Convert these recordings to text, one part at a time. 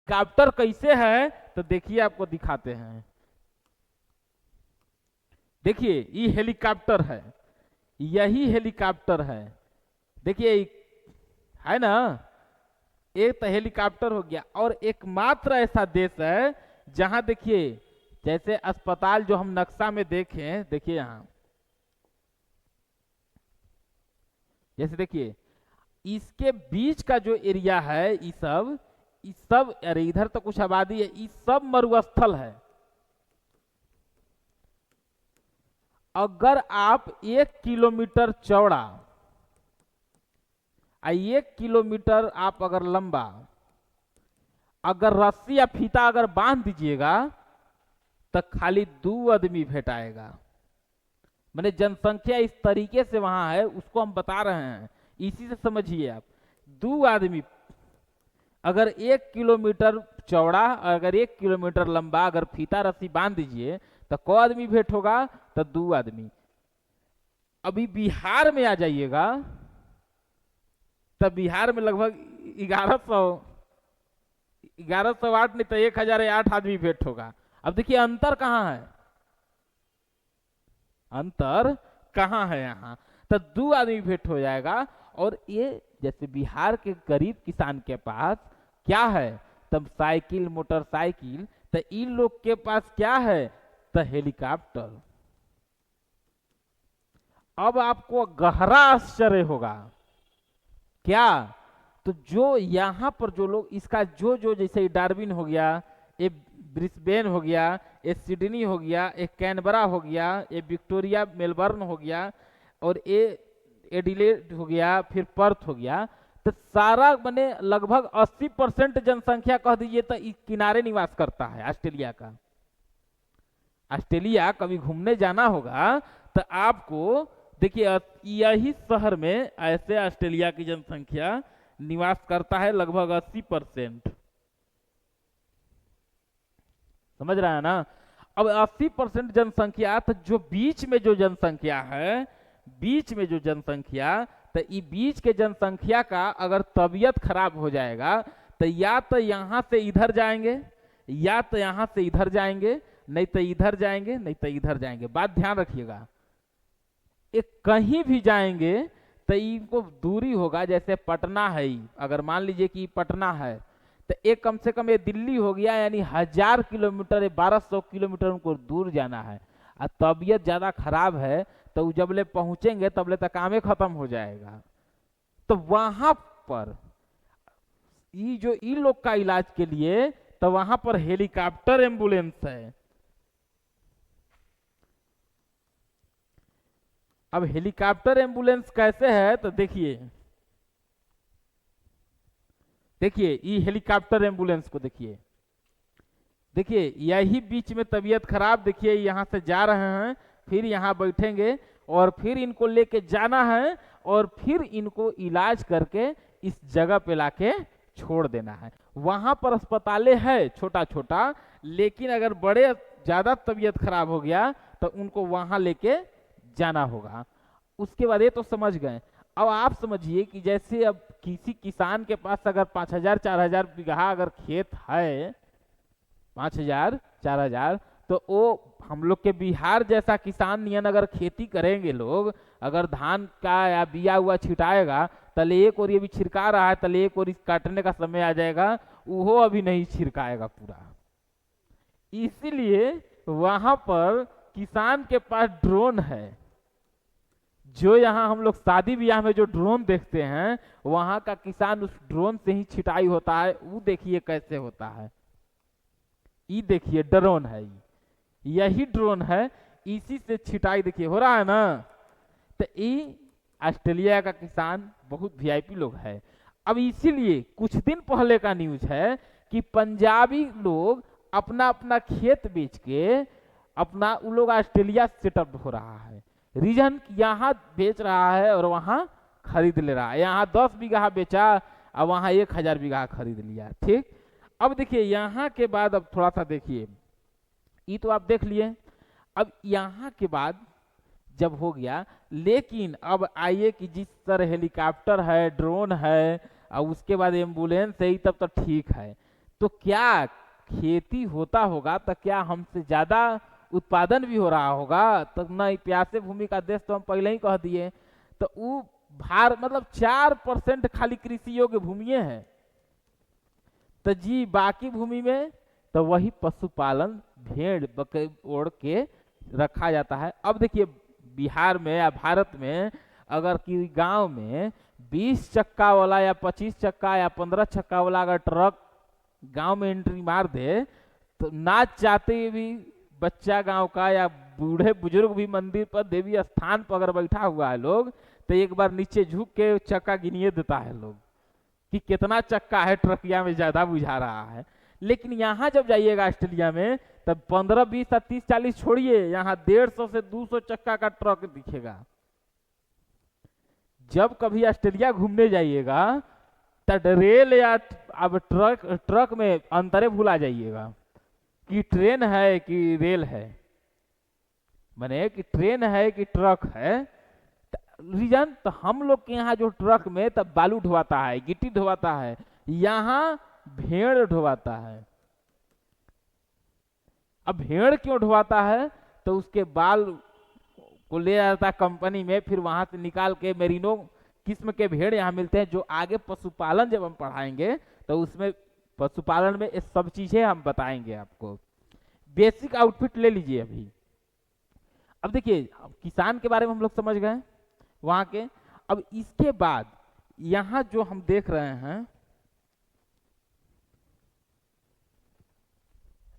Helicopter कैसे है तो देखिए आपको दिखाते हैं। देखिए ये हेलीकॉप्टर है, यही हेलीकॉप्टर है। देखिए है ना, एक तो हेलीकॉप्टर हो गया। और एकमात्र ऐसा देश है जहां देखिए जैसे अस्पताल जो हम नक्शा में देखें, देखिए यहां जैसे देखिए इसके बीच का जो एरिया है ये सब अरे इधर तो कुछ आबादी है, ये सब मरुस्थल है। अगर आप 1 किलोमीटर चौड़ा 1 किलोमीटर आप अगर लंबा अगर रस्सी या फीता अगर बांध दीजिएगा तो खाली 2 आदमी भेटाएगा। मैंने जनसंख्या इस तरीके से वहां है, उसको हम बता रहे हैं, इसी से समझिए आप। 2 आदमी अगर 1 किलोमीटर चौड़ा अगर 1 किलोमीटर लंबा अगर फीता रस्सी बांध दीजिए तो क आदमी भेंट होगा, तो 2 आदमी। अभी बिहार में आ जाइएगा तब बिहार में लगभग 1108 नहीं तो 1008 आदमी भेंट होगा। अब देखिए अंतर कहाँ है, अंतर कहाँ है यहाँ, तो 2 आदमी भेंट हो जाएगा। और ये जैसे बिहार के गरीब किसान के पास क्या है, तब साइकिल मोटरसाइकिल, तो इन लोग के पास क्या है, तो हेलीकॉप्टर। अब आपको गहरा आश्चर्य होगा क्या, तो जो यहां पर जो लोग इसका जो जो जैसे डार्विन हो गया, ये ब्रिस्बेन हो गया, ये सिडनी हो गया, ये कैनबरा हो गया, ये विक्टोरिया मेलबर्न हो गया, और ये एडिलेड हो गया, फिर पर्थ हो गया, तो सारा बने लगभग 80% जनसंख्या कह दीजिए तो इस किनारे निवास करता है ऑस्ट्रेलिया का। ऑस्ट्रेलिया कभी घूमने जाना होगा तो आपको देखिए यही शहर में ऐसे ऑस्ट्रेलिया की जनसंख्या निवास करता है लगभग 80%। समझ रहा है ना। अब 80% जनसंख्या, तो जो बीच में जो जनसंख्या है, बीच में जो जनसंख्या, तो ये बीच के जनसंख्या का अगर तबीयत खराब हो जाएगा तो या तो यहां से इधर जाएंगे, या तो यहां से इधर जाएंगे, नहीं तो इधर जाएंगे, नहीं तो इधर जाएंगे। बात ध्यान रखिएगा, एक कहीं भी जाएंगे तो इनको दूरी होगा। जैसे पटना है, अगर मान लीजिए कि पटना है तो एक कम से कम ये दिल्ली हो गया, यानी 1000 किलोमीटर 1200 किलोमीटर उनको दूर जाना है। और तबीयत ज्यादा खराब है तो जबले पहुंचेंगे तबले तक कामे खत्म हो जाएगा। तो वहां पर ये जो इन लोग का इलाज के लिए तो वहां पर हेलीकॉप्टर एम्बुलेंस है। अब हेलीकॉप्टर एम्बुलेंस कैसे है तो देखिए, देखिए ये हेलीकॉप्टर एम्बुलेंस को देखिए, देखिए यही बीच में तबीयत खराब, देखिए यहां से जा रहे हैं, फिर यहां बैठेंगे और फिर इनको लेके जाना है और फिर इनको इलाज करके इस जगह पे लाके छोड़ देना है। वहां पर अस्पताले है छोटा छोटा, लेकिन अगर बड़े ज्यादा तबीयत खराब हो गया तो उनको वहां लेके जाना होगा। उसके बाद ये तो समझ गए। अब आप समझिए कि जैसे अब किसी किसान के पास अगर 5000 4000 बीघा अगर खेत है, 5000 4000, तो वो हम लोग के बिहार जैसा किसान नियन अगर खेती करेंगे लोग, अगर धान का या बिया हुआ छिटाएगा तले एक और ये भी छिड़का रहा है, तले एक और इस काटने का समय आ जाएगा, वो अभी नहीं छिड़काएगा पूरा। इसीलिए वहां पर किसान के पास ड्रोन है। जो यहाँ हम लोग शादी ब्याह में जो ड्रोन देखते हैं, वहां का किसान उस ड्रोन से ही छिटाई होता है। वो देखिए कैसे होता है, ये देखिए ड्रोन है, यही ड्रोन है, इसी से छिटाई देखिए हो रहा है ना। तो ये ऑस्ट्रेलिया का किसान बहुत वीआईपी लोग है। अब इसीलिए कुछ दिन पहले का न्यूज है कि पंजाबी लोग अपना अपना खेत बेच के अपना उन लोग ऑस्ट्रेलिया सेटअप हो रहा है। रीजन यहाँ बेच रहा है और वहां खरीद ले रहा है। यहाँ 10 बीघा बेचा और वहां 1000 बीघा खरीद लिया। ठीक, अब देखिए यहाँ के बाद अब थोड़ा सा देखिए, ये तो आप देख लिए। अब यहाँ के बाद जब हो गया, लेकिन अब आइए कि जिस तरह हेलीकॉप्टर है, ड्रोन है और उसके बाद एम्बुलेंस है, तब तो ठीक है। तो क्या खेती होता होगा तो क्या हमसे ज्यादा उत्पादन भी हो रहा होगा? तो न प्यासे भूमि का देश तो हम पहले ही कह दिए। तो वो भार मतलब 4% खाली कृषि योग्य भूमि है। तो जी बाकी भूमि में तो वही पशुपालन भेड़ बकरी ओढ़ के रखा जाता है। अब देखिए बिहार में या भारत में अगर कि गांव में 20 चक्का वाला या 25 चक्का या 15 चक्का वाला अगर ट्रक गांव में एंट्री मार दे तो ना चाहते हुए भी बच्चा गांव का या बूढ़े बुजुर्ग भी मंदिर पर देवी स्थान पर अगर बैठा हुआ है लोग तो एक बार नीचे झुक के चक्का गिनिए देता है लोग कि कितना चक्का है ट्रकिया में ज्यादा बुझा रहा है। लेकिन यहाँ जब जाइएगा ऑस्ट्रेलिया में तब 15 20 30 40 छोड़िए, यहाँ 150 से 200 चक्का का ट्रक दिखेगा। जब कभी ऑस्ट्रेलिया घूमने जाइएगा तब रेल या अब ट्रक में अंतरे भूला जाइएगा कि ट्रेन है कि रेल है, माने कि ट्रेन है कि ट्रक है। रीजन तो हम लोग के यहाँ जो ट्रक में तब बालू ढोवाता है, गिट्टी ढोवाता है, यहाँ भेड़ ढोवाता है। अब भेड़ क्यों ढोवाता है? तो उसके बाल को ले जाता है कंपनी में, फिर वहां से निकाल के मेरिनो किस्म के भेड़ यहाँ मिलते हैं जो आगे पशुपालन जब हम पढ़ाएंगे तो उसमें पशुपालन में ये सब चीजें हम बताएंगे आपको। बेसिक आउटफिट ले लीजिए अभी। अब देखिए किसान के बारे में हम लोग समझ गए वहां के। अब इसके बाद यहां जो हम देख रहे हैं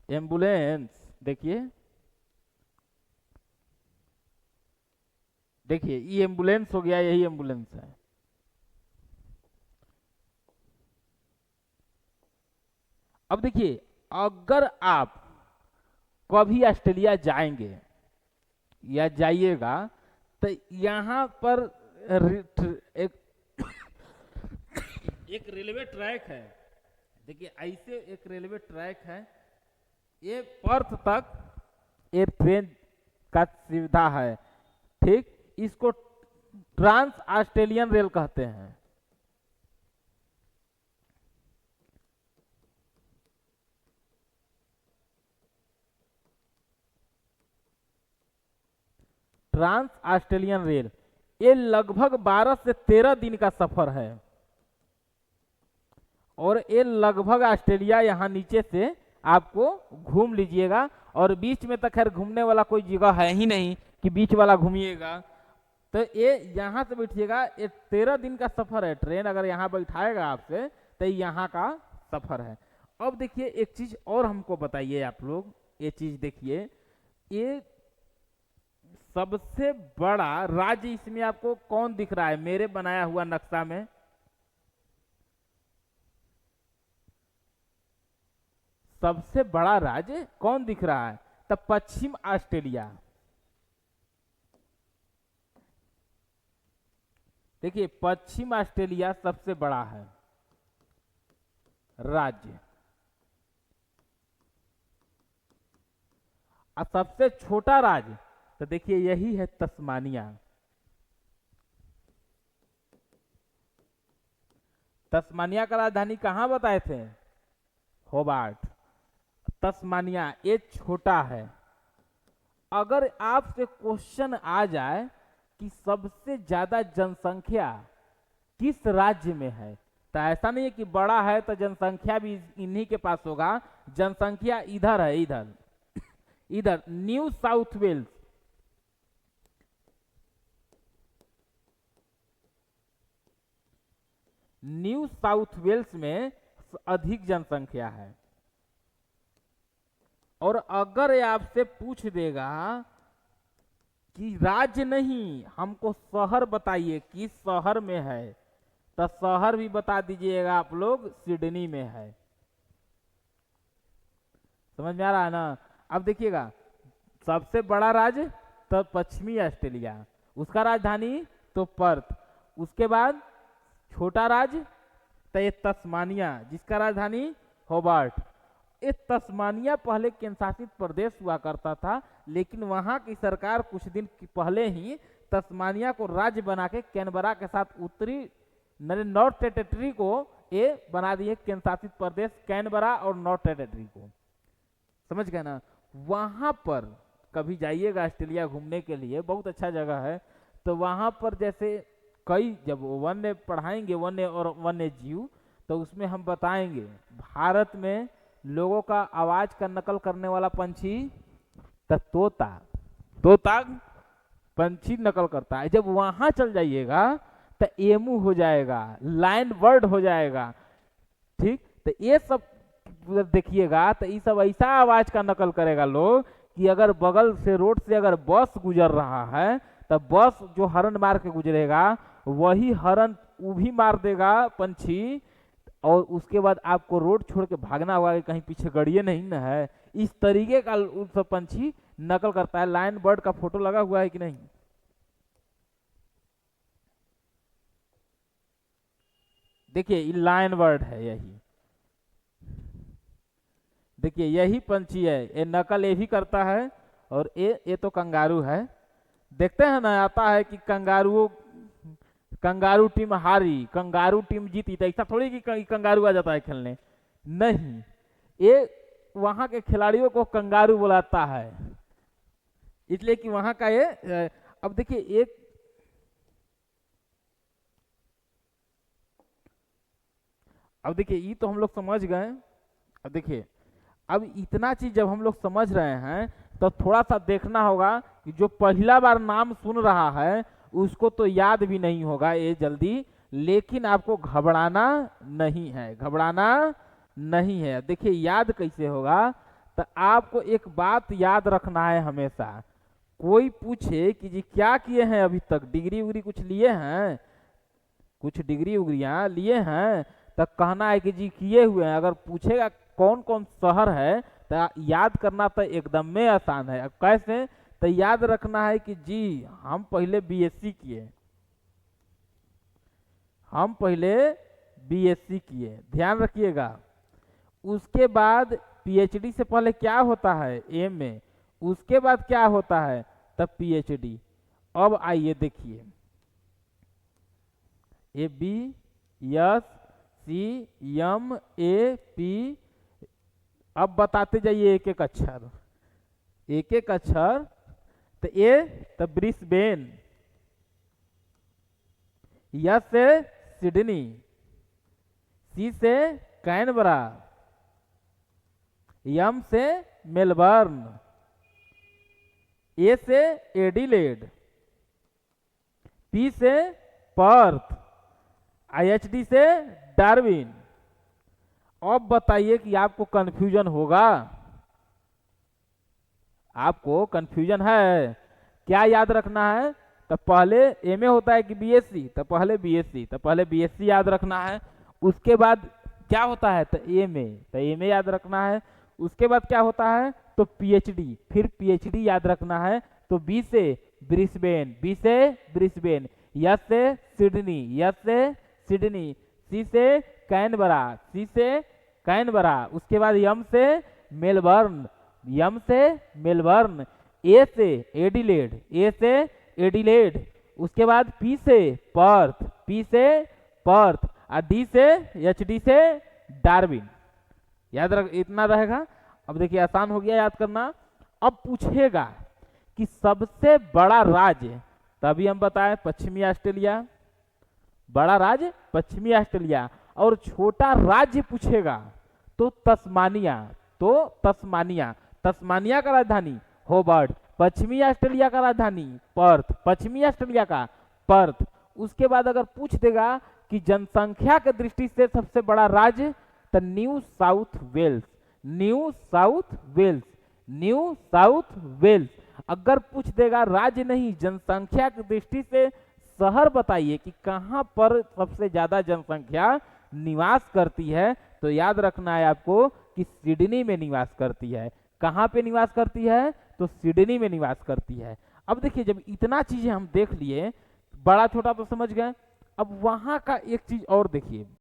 एम्बुलेंस, देखिए देखिए ये एम्बुलेंस हो गया, यही एम्बुलेंस है। अब देखिए अगर आप कभी ऑस्ट्रेलिया जाएंगे या जाइएगा तो यहाँ पर एक एक रेलवे ट्रैक है। देखिए ऐसे एक रेलवे ट्रैक है, ये पर्थ तक ये ट्रेन का सुविधा है, ठीक। इसको ट्रांस ऑस्ट्रेलियन रेल कहते हैं। ट्रांस ऑस्ट्रेलियन रेल ये लगभग 12 से 13 दिन का सफर है और ये लगभग ऑस्ट्रेलिया यहाँ नीचे से आपको घूम लीजिएगा। और बीच में तो खैर घूमने वाला कोई जगह है ही नहीं कि बीच वाला घूमिएगा। तो ये यहाँ से बैठिएगा, ये 13 दिन का सफर है। ट्रेन अगर यहाँ बैठाएगा आपसे तो यहाँ का सफर है। अब देखिए एक चीज और हमको बताइए आप लोग, ये चीज देखिए, ये सबसे बड़ा राज्य इसमें आपको कौन दिख रहा है मेरे बनाया हुआ नक्शा में? सबसे बड़ा राज्य कौन दिख रहा है? तब पश्चिम ऑस्ट्रेलिया। देखिए पश्चिम ऑस्ट्रेलिया सबसे बड़ा है राज्य और सबसे छोटा राज्य तो देखिए यही है तस्मानिया। तस्मानिया का राजधानी कहां बताए थे? होबार्ट। तस्मानिया ये छोटा है। अगर आपसे क्वेश्चन आ जाए कि सबसे ज्यादा जनसंख्या किस राज्य में है तो ऐसा नहीं है कि बड़ा है तो जनसंख्या भी इन्हीं के पास होगा। जनसंख्या इधर है, इधर इधर New South Wales. New South Wales में अधिक जनसंख्या है। और अगर ये आपसे पूछ देगा कि राज्य नहीं हमको शहर बताइए किस शहर में है तो शहर भी बता दीजिएगा आप लोग सिडनी में है। समझ में आ रहा है ना? अब देखिएगा सबसे बड़ा राज्य तो पश्चिमी ऑस्ट्रेलिया, उसका राजधानी तो पर्थ। उसके बाद छोटा राज्य तो ये तस्मानिया जिसका राजधानी होबार्ट। ये तस्मानिया पहले केंद्र शासित प्रदेश हुआ करता था, लेकिन वहां की सरकार कुछ दिन पहले ही तस्मानिया को राज्य बना के कैनबरा के साथ उत्तरी नॉर्थ टेरिटरी को ये बना दिए केंद्र शासित प्रदेश कैनबरा और नॉर्थ टेरिटरी को, समझ गए ना। वहां पर कभी जाइएगा ऑस्ट्रेलिया घूमने के लिए, बहुत अच्छा जगह है। तो वहां पर जैसे कई जब वन्य पढ़ाएंगे, वन्य और वन्य जीव, तो उसमें हम बताएंगे भारत में लोगों का आवाज का नकल करने वाला पंछी तोता, तोता पंछी नकल करता है। जब वहां चल जाइएगा तो एमू हो जाएगा, लाइन बर्ड हो जाएगा, ठीक। तो ये सब देखिएगा तो ये सब ऐसा आवाज का नकल करेगा लोग कि अगर बगल से रोड से अगर बस गुजर रहा है तो बस जो हॉर्न मार के गुजरेगा वही हॉर्न वो भी मार देगा पंछी, और उसके बाद आपको रोड छोड़ के भागना होगा कि कहीं पीछे गड़िए नहीं ना है। इस तरीके का उस सब पंछी नकल करता है। लाइन बर्ड का फोटो लगा हुआ है कि नहीं, देखिए ये लाइन बर्ड है, यही देखिए यही पंछी है, ये नकल ये भी करता है। और ये तो कंगारू है, देखते हैं ना, आता है कि कंगारू टीम हारी, कंगारू टीम जीती, तो ऐसा थोड़ी कि कंगारू आ जाता है खेलने, नहीं, ये वहां के खिलाड़ियों को कंगारू बुलाता है, इसलिए कि वहां का ये अब देखिए एक अब देखिए ये तो हम लोग समझ गए। अब देखिए अब इतना चीज जब हम लोग समझ रहे हैं तो थोड़ा सा देखना होगा कि जो पहला बार नाम सुन रहा है उसको तो याद भी नहीं होगा ये जल्दी, लेकिन आपको घबराना नहीं है, घबराना नहीं है। देखिए याद कैसे होगा, तो आपको एक बात याद रखना है हमेशा। कोई पूछे कि जी क्या किए हैं अभी तक, डिग्री उग्री कुछ लिए हैं, कुछ डिग्री उग्रियां लिए हैं, तो कहना है कि जी किए हुए हैं। अगर पूछेगा कौन कौन शहर है तो याद करना तो एकदम में आसान है। अब कैसे, तो याद रखना है कि जी हम पहले बीएससी किए, हम पहले बीएससी किए, ध्यान रखिएगा। उसके बाद पीएचडी से पहले क्या होता है, एमए, उसके बाद क्या होता है तब पीएचडी। अब आइए देखिए, A B S C M A P, अब बताते जाइए एक एक अक्षर, एक एक अक्षर। तो ए तो ब्रिस्बेन, यस से सिडनी, सी से कैनबरा, एम से मेलबर्न, ए से एडिलेड, पी से पर्थ, आईएचडी से डार्विन। अब बताइए कि आपको कंफ्यूजन होगा, आपको कंफ्यूजन है, क्या याद रखना है। तो पहले एमए होता है कि बीएससी, तो पहले बीएससी, तो पहले बीएससी याद रखना है। उसके बाद क्या होता है तो एमए, तो एमए याद रखना है। उसके बाद क्या होता है तो पीएचडी, फिर पीएचडी याद रखना है। तो बी से ब्रिस्बेन, बी से ब्रिस्बेन, एस से सिडनी, एस से सिडनी, सी से कैनबरा, सी से कैनबरा। उसके बाद यम से मेलबर्न, यम से मेलबर्न, ए से एडिलेड, ए से एडिलेड। उसके बाद पी से पर्थ, पी से पर्थ, और डी से एचडी से डार्विन। याद रख, इतना रहेगा। अब देखिए आसान हो गया याद करना। अब पूछेगा कि सबसे बड़ा राज्य, तभी हम बताएं पश्चिमी ऑस्ट्रेलिया, बड़ा राज्य पश्चिमी ऑस्ट्रेलिया। और छोटा राज्य पूछेगा तो तस्मानिया, तो तस्मानिया, तस्मानिया का राजधानी होबार्ट, पश्चिमी ऑस्ट्रेलिया का राजधानी पर्थ, पश्चिमी ऑस्ट्रेलिया का पर्थ। उसके बाद अगर पूछ देगा कि जनसंख्या के दृष्टि से सबसे बड़ा राज्य, तो New South Wales, New South Wales, New South Wales. अगर पूछ देगा राज्य नहीं, जनसंख्या की दृष्टि से शहर बताइए कि कहां पर सबसे ज्यादा जनसंख्या निवास करती है, तो याद रखना है आपको कि सिडनी में निवास करती है। कहां पे निवास करती है तो सिडनी में निवास करती है। अब देखिए जब इतना चीजें हम देख लिए, बड़ा छोटा तो समझ गए। अब वहां का एक चीज और देखिए,